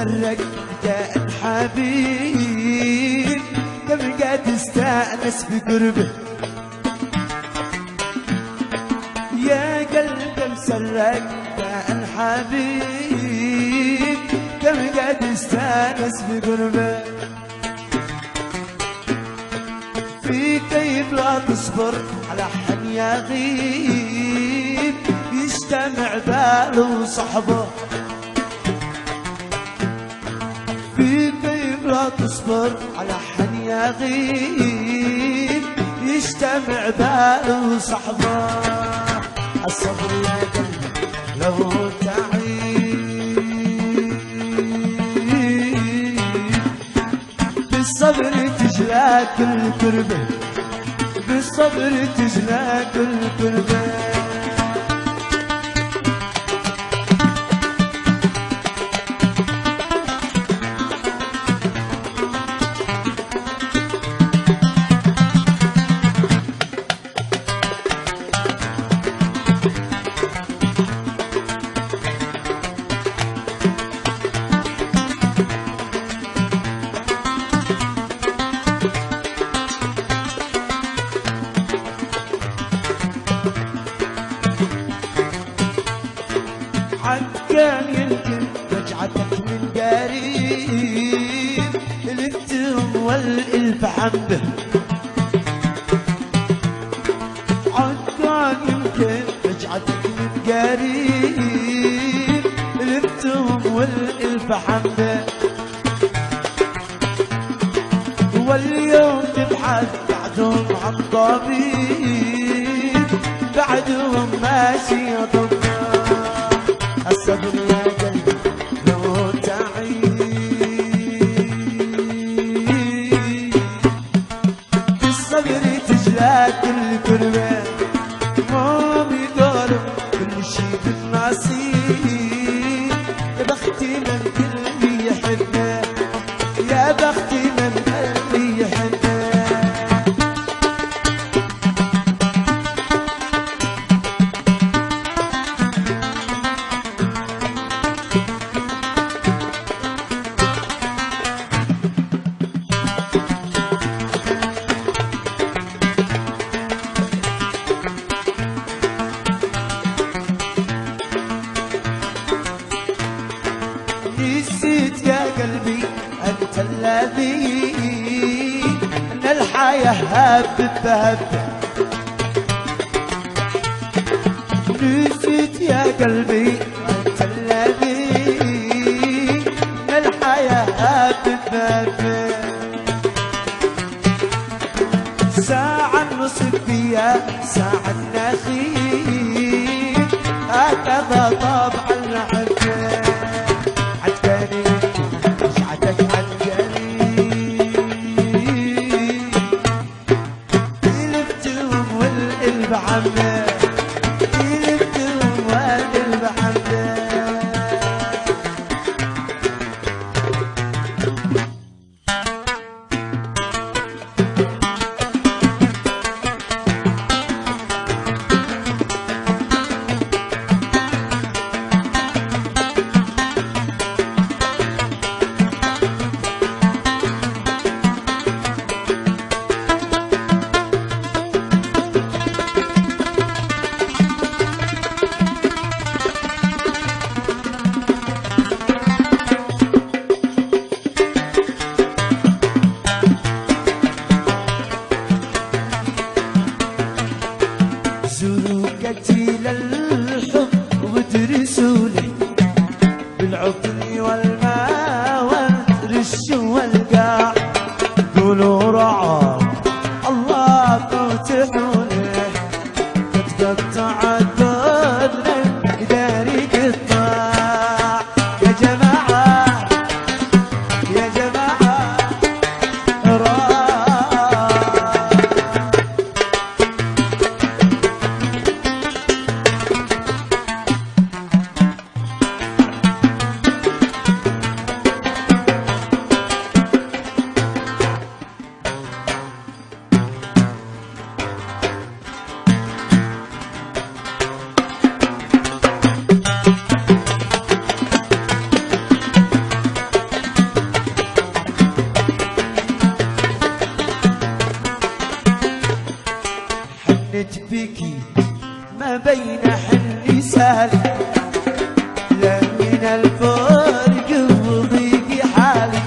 مسرك كان حبيب كم قد استانس بقربه يا قلب مسرك كان حبيب كم قد استانس بقربه في كيف لا تصبر على حن يغيب يجتمع باله وصحبه في كيف لا تصبر على حن يغيب يجتمع باله وصحبه الصبر يا قلبي لو تعيب بالصبر تجلى كل كربه بالصبر تجلى كل كربه كان يمكن رجعتك من قريب الانتم والالف حبه كان يمكن رجعتك من قريب الانتم والالف حبه واليوم تبحث بعدهم عن طبيب بعدهم ماشي يطب الصبر يا قلبي لو تعيب بالصبر تجلى كل كربة ما بيقولوا كل شي بالنصيب يا بختي من قلبي يحبه يا بختي من قلبي يحبه نسيت يا قلبي أنت الذي أن الحياة هبت بهبة نسيت يا قلبي أنت الذي أن الحياة هبت بهبة ساعة نصب فيها ساعة نخيب هكذا طبع الحبة بعمر يلبتهم وادل بحمده زوروا قتيل الحب وادرسوني بالعقل والماء والرش والقاع قولوا رعاه الله فتحوني تتقطع الدنيا داري قطاع يا جماعة يا جماعة حنت بكي ما بين حني سالي لا من الفرق وضيق حالي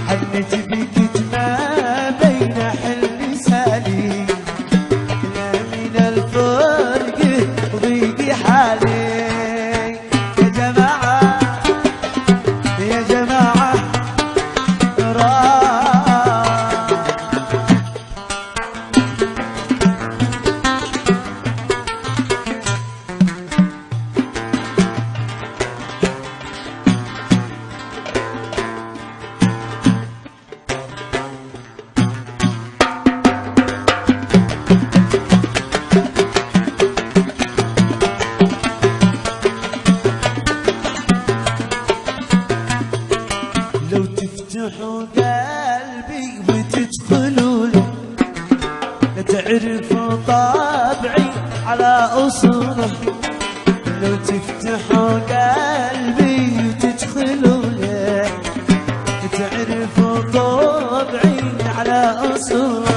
حنت بكي ما بين حني سالي لا من الفرق وضيق حالي يا جماعة يا جماعة لو تفتحوا قلبي وتدخلوا له لتعرفوا طبعي على أصوله لو تفتحوا قلبي وتدخلوا له لتعرفوا طبعي على أصوله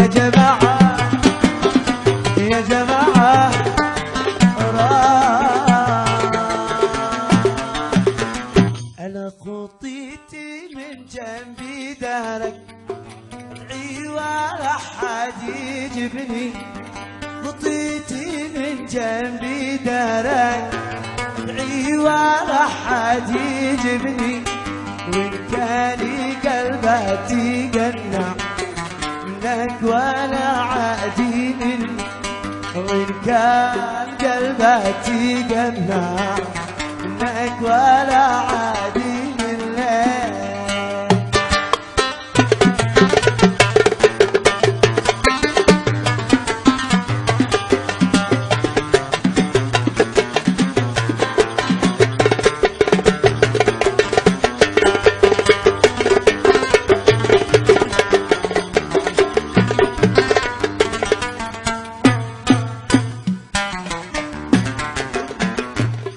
يا جماعة يا جماعة أنا خطيتي من جنبي دارك ادعي ولا حد يجبني خطيتي من جنبي دارك ادعي ولا حد يجبني وإن كان قلبي تقنع منك ولا عادي مني وإن كان قلبي تقنع منك ولا عادي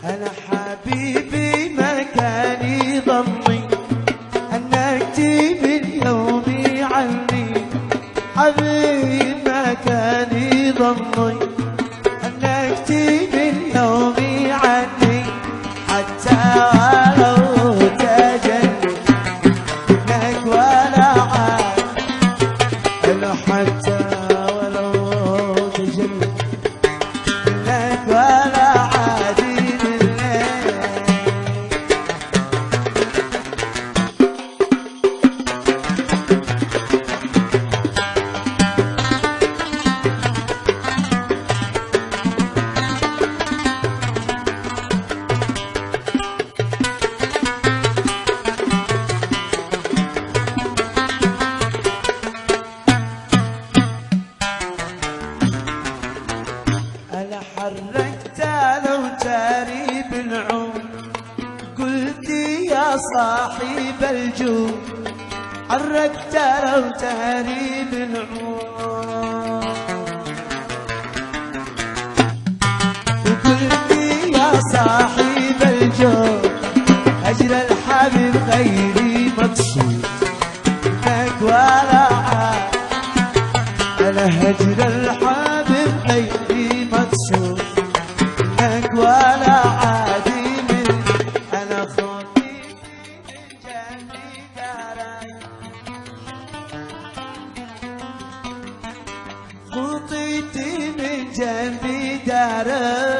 أنا حبيبي ما كان يضمي أنك تبي يومي عني حبيبي ما كان يضمي أنك تبي يومي عني حتى ولو تجنن منك ولا عاد أنا حتى ولو تجنن منك ولا عاد أنا حركت لو جاري بالعوم قلت يا صاحب الجود حركت لو جاري بالعوم وقلت يا صاحب الجود أجر الحبيب غيري مقصود منك ولا عاد أنا هجر الحبيب غيري مقصود منك ولا عادي مني أنا خطيتي من جنبي دارك خطيتي من جنبي دارك